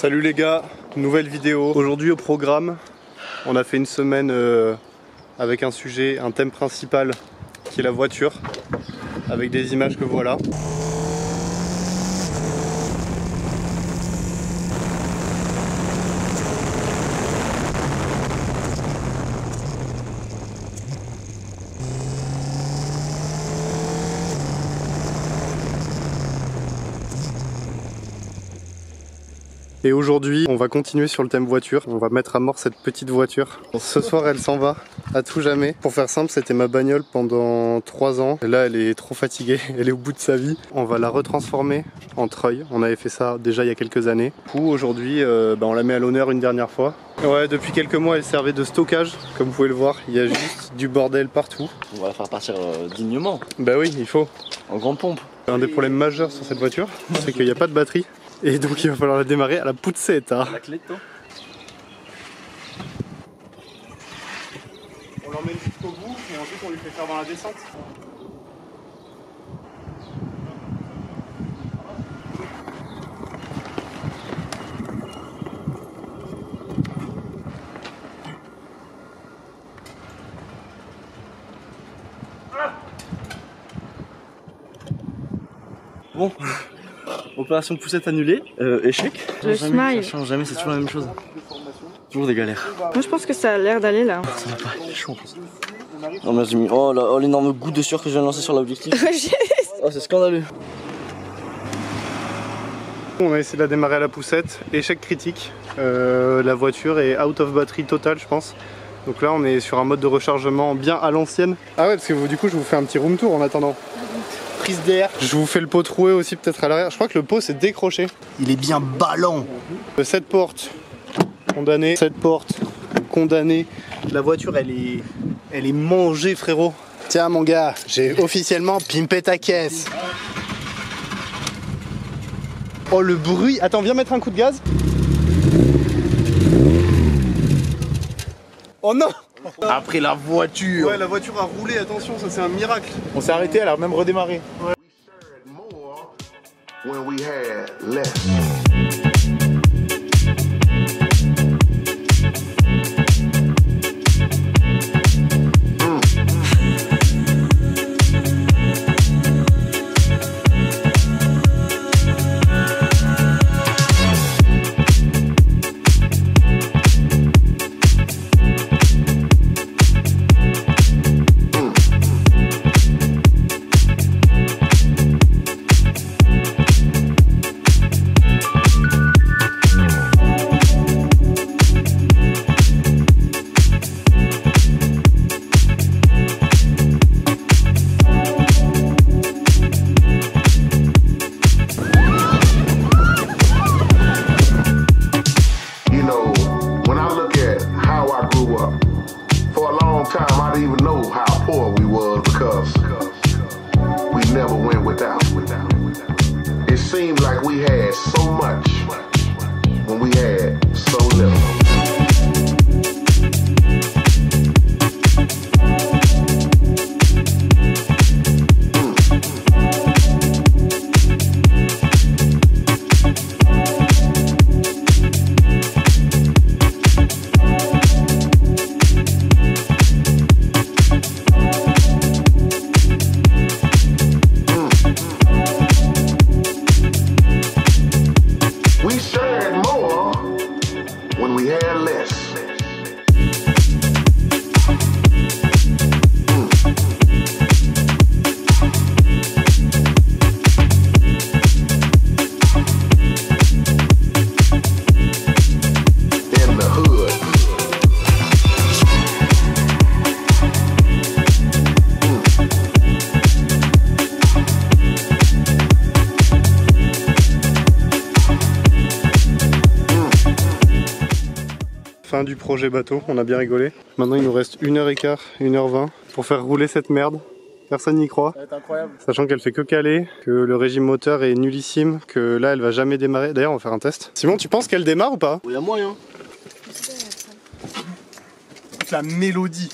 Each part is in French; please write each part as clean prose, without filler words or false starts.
Salut les gars, nouvelle vidéo. Aujourd'hui au programme, on a fait une semaine avec un sujet, un thème principal qui est la voiture, avec des images que voilà. Et aujourd'hui, on va continuer sur le thème voiture. On va mettre à mort cette petite voiture. Ce soir, elle s'en va à tout jamais. Pour faire simple, c'était ma bagnole pendant 3 ans. Et là, elle est trop fatiguée. Elle est au bout de sa vie. On va la retransformer en treuil. On avait fait ça déjà il y a quelques années. Du coup, aujourd'hui, on la met à l'honneur une dernière fois. Ouais, depuis quelques mois, elle servait de stockage. Comme vous pouvez le voir, il y a juste du bordel partout. On va la faire partir dignement. Bah oui, il faut. En grande pompe. Un des problèmes majeurs sur cette voiture, c'est qu'il n'y a pas de batterie. Et donc il va falloir la démarrer à la poussette. La clé de temps. On l'emmène jusqu'au bout et ensuite on lui fait faire dans la descente. Bon, opération poussette annulée, échec. Le smile. Ça change jamais, c'est toujours la même chose. Toujours des galères. Moi je pense que ça a l'air d'aller là. Ça va pas, il est chaud en plus. Non mais j'ai mis, oh l'énorme goutte de sueur que je viens de lancer sur l'objectif. Oh c'est scandaleux. On a essayé de la démarrer à la poussette, échec critique. La voiture est out of battery total je pense. Donc là on est sur un mode de rechargement bien à l'ancienne. Ah ouais parce que du coup je vous fais un petit room tour en attendant. Prise d'air. Je vous fais le pot troué aussi peut-être à l'arrière. Je crois que le pot s'est décroché. Il est bien ballant. 7 portes condamné. 7 portes condamné. La voiture elle est mangée frérot. Tiens mon gars, j'ai officiellement pimpé ta caisse. Oh le bruit. Attends, viens mettre un coup de gaz. Oh non. Après la voiture. Ouais, la voiture a roulé, attention, ça c'est un miracle. On s'est arrêté, elle a même redémarré. When we had less. I didn't even know how poor we was because we never went without. It seemed like we had so much when we had so little. Fin du projet bateau, on a bien rigolé. Maintenant il nous reste 1h15, 1h20 pour faire rouler cette merde. Personne n'y croit. Ça va être incroyable. Sachant qu'elle fait que caler, que le régime moteur est nullissime, que là elle va jamais démarrer. D'ailleurs on va faire un test. Simon, tu penses qu'elle démarre ou pas? Il y a moyen. La mélodie.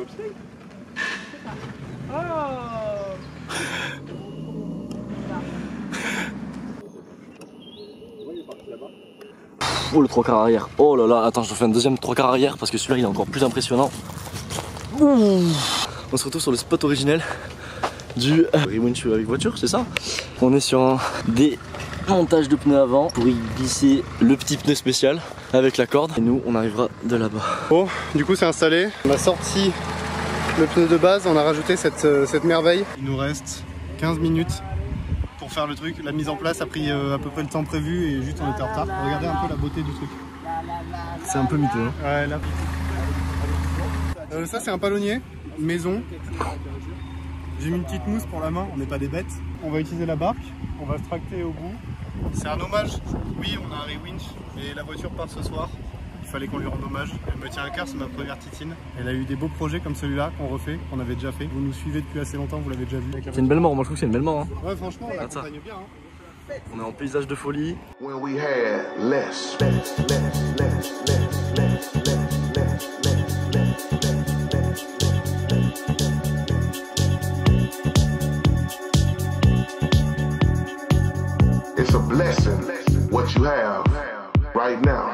bobsleigh? Oh. Oh le 3/4 arrière. Oh là là, attends, je fais un deuxième 3/4 arrière parce que celui-là il est encore plus impressionnant. Ouh. On se retrouve sur le spot originel du Rewinch avec voiture, c'est ça? On est sur un démontage de pneus avant pour y glisser le petit pneu spécial avec la corde. Et nous on arrivera de là-bas. Bon, du coup c'est installé. On a sorti le pneu de base, on a rajouté cette merveille. Il nous reste 15 minutes pour faire le truc. La mise en place a pris à peu près le temps prévu et juste on était en retard. Regardez un peu la beauté du truc. C'est un peu miteux. Hein. Ouais, là. Ça c'est un palonnier, maison. J'ai mis une petite mousse pour la main, on n'est pas des bêtes. On va utiliser la barque, on va se tracter au bout. C'est un hommage. Oui, on a un Rewinch, mais la voiture part ce soir. Il fallait qu'on lui rende hommage. Elle me tient à cœur, c'est ma première titine. Elle a eu des beaux projets comme celui-là qu'on refait, qu'on avait déjà fait. Vous nous suivez depuis assez longtemps, vous l'avez déjà vu. C'est une belle mort, moi je trouve que c'est une belle mort. Hein. Ouais, franchement, on l'accompagne bien. Hein. On est en paysage de folie. When we had less. It's a blessing what you have right now.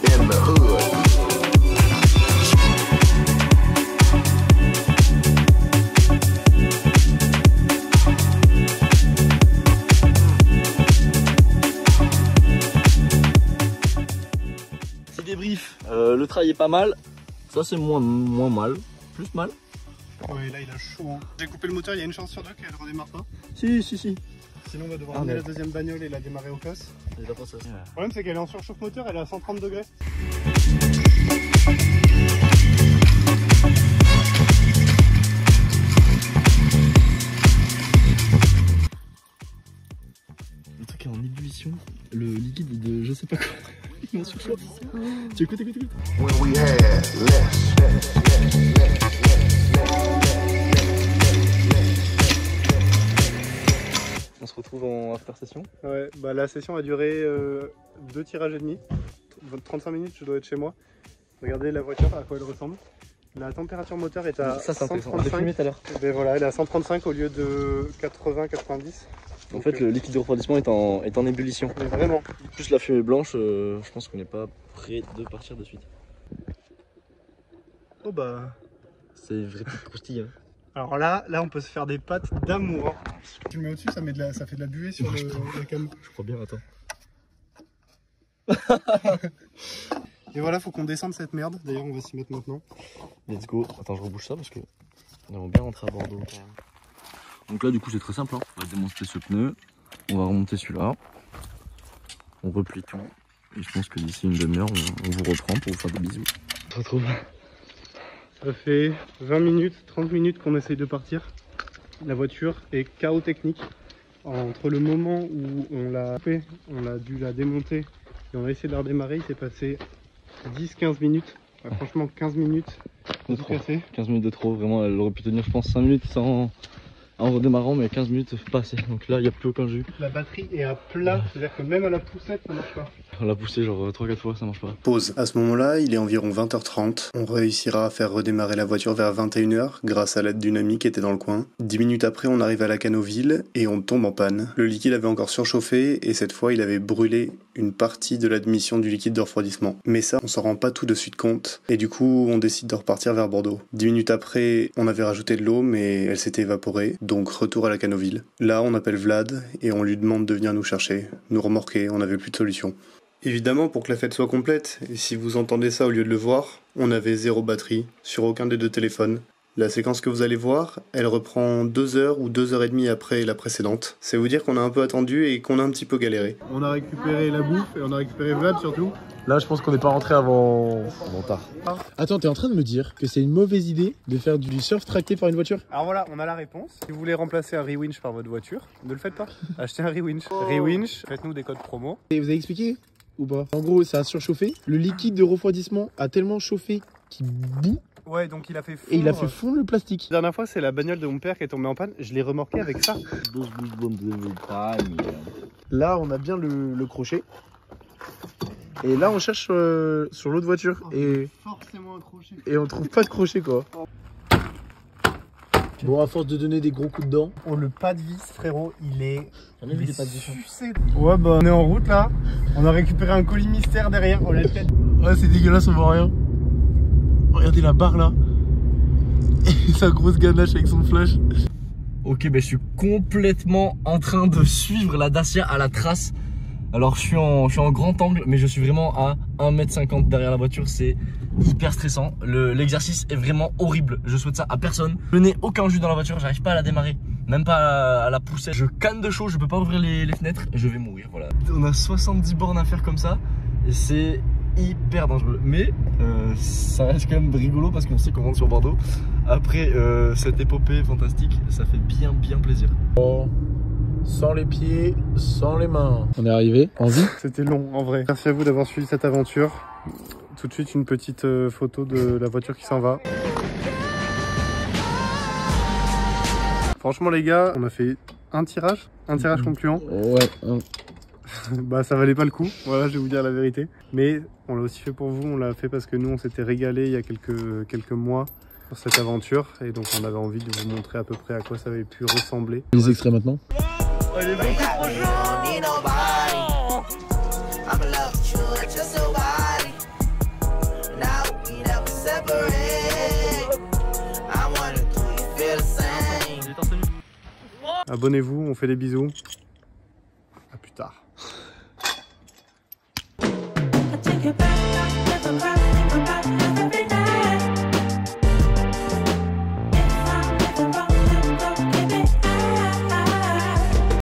In the hood. Petit débrief, le trail est pas mal. Ça c'est moins mal, plus mal. Ouais, là il a chaud. Hein. J'ai coupé le moteur, il y a une chance sur deux qu'elle redémarre pas. Si. Sinon on va devoir amener la deuxième bagnole et la démarrer au casse. Le problème c'est qu'elle est en surchauffe moteur, elle est à 130 degrés. Le truc est en ébullition, le liquide de je sais pas quoi. Il est en surchauffe. Tu écoutes. When we had less. On se retrouve en after session. Ouais, bah la session a duré 2 tirages et demi. 35 minutes, je dois être chez moi. Regardez la voiture, à quoi elle ressemble. La température moteur est à 135. Tout à l'heure. Et voilà, elle est à 135 au lieu de 80-90. En fait, le liquide de refroidissement est en ébullition. Mais vraiment. Plus la fumée blanche, je pense qu'on n'est pas prêt de partir de suite. Oh bah. C'est une vraie petite croustille. Hein. Alors là on peut se faire des pâtes d'amour. Hein. Tu le mets au-dessus, ça fait de la buée sur la cam. Je crois bien, attends. Et voilà, faut qu'on descende cette merde. D'ailleurs, on va s'y mettre maintenant. Let's go. Attends, je rebouche ça parce que on aimerait bien rentrer à Bordeaux. Donc là, du coup, c'est très simple. Hein. On va démonter ce pneu. On va remonter celui-là. On replie tout. Et je pense que d'ici une demi-heure, on vous reprend pour vous faire des bisous. On se retrouve. Ça fait 20 minutes, 30 minutes qu'on essaye de partir. La voiture est chaos technique. Entre le moment où on l'a coupé, on a dû la démonter et on a essayé de la redémarrer, il s'est passé 10-15 minutes. Ouais, franchement 15 minutes de trop. 15 minutes de trop, vraiment elle aurait pu tenir je pense 5 minutes en redémarrant, mais 15 minutes c'est pas assez. Donc là il n'y a plus aucun jus. La batterie est à plat, c'est-à-dire que même à la poussette ça marche pas. On l'a poussé genre 3-4 fois, ça marche pas. Pause. À ce moment-là, il est environ 20h30. On réussira à faire redémarrer la voiture vers 21h grâce à l'aide d'une amie qui était dans le coin. 10 minutes après, on arrive à la Canoville et on tombe en panne. Le liquide avait encore surchauffé et cette fois, il avait brûlé une partie de l'admission du liquide de refroidissement. Mais ça, on s'en rend pas tout de suite compte. Et du coup, on décide de repartir vers Bordeaux. 10 minutes après, on avait rajouté de l'eau, mais elle s'était évaporée. Donc, retour à la Canoville. Là, on appelle Vlad et on lui demande de venir nous chercher, nous remorquer, on n'avait plus de solution. Évidemment, pour que la fête soit complète, et si vous entendez ça au lieu de le voir, on avait 0 batterie sur aucun des 2 téléphones. La séquence que vous allez voir, elle reprend 2 heures ou 2 heures et demie après la précédente. C'est vous dire qu'on a un peu attendu et qu'on a un petit peu galéré. On a récupéré la bouffe et on a récupéré Vlad surtout. Là je pense qu'on n'est pas rentré avant tard. Attends, t'es en train de me dire que c'est une mauvaise idée de faire du surf tracté par une voiture? Alors voilà, on a la réponse. Si vous voulez remplacer un Rewinch par votre voiture, ne le faites pas. Achetez un Rewinch. Rewinch, faites-nous des codes promo. Et vous avez expliqué ou pas? En gros, ça a surchauffé. Le liquide de refroidissement a tellement chauffé qu'il bout. Ouais, donc il a fait fondre. Et il a fait fondre le plastique. La dernière fois, c'est la bagnole de mon père qui est tombée en panne. Je l'ai remorqué avec ça. Là, on a bien le crochet. Et là, on cherche sur l'autre voiture. Et Forcément accroché. on trouve pas de crochet, quoi. Bon, à force de donner des gros coups de dents. Oh, le pas de vis, frérot, il est. Jamais vu des pas de vis. sucé. Ouais, bah on est en route là. On a récupéré un colis mystère derrière. On l'a peut-être. Ouais, c'est dégueulasse, on voit rien. Regardez la barre là. Et sa grosse ganache avec son flash. Ok, ben je suis complètement en train de suivre la Dacia à la trace. Alors je suis en grand angle, mais je suis vraiment à 1,50 m derrière la voiture. C'est hyper stressant. L'exercice est vraiment horrible. Je souhaite ça à personne. Je n'ai aucun jus dans la voiture, j'arrive pas à la démarrer, même pas à la pousser. Je canne de chaud, je peux pas ouvrir les fenêtres et je vais mourir. Voilà. On a 70 bornes à faire comme ça et c'est hyper dangereux. Mais ça reste quand même rigolo parce qu'on sait qu'on rentre sur Bordeaux. Après cette épopée fantastique, ça fait bien plaisir. Oh. Sans les pieds, sans les mains. On est arrivé en vie. C'était long en vrai. Merci à vous d'avoir suivi cette aventure. Tout de suite, une petite photo de la voiture qui s'en va. Franchement, les gars, on a fait un tirage concluant. Ouais. Bah, ça valait pas le coup. Voilà, je vais vous dire la vérité. Mais on l'a aussi fait pour vous. On l'a fait parce que nous, on s'était régalé il y a quelques mois sur cette aventure. Et donc, on avait envie de vous montrer à peu près à quoi ça avait pu ressembler. Les extraits maintenant. Allez, beaucoup trop Abonnez-vous, on fait des bisous.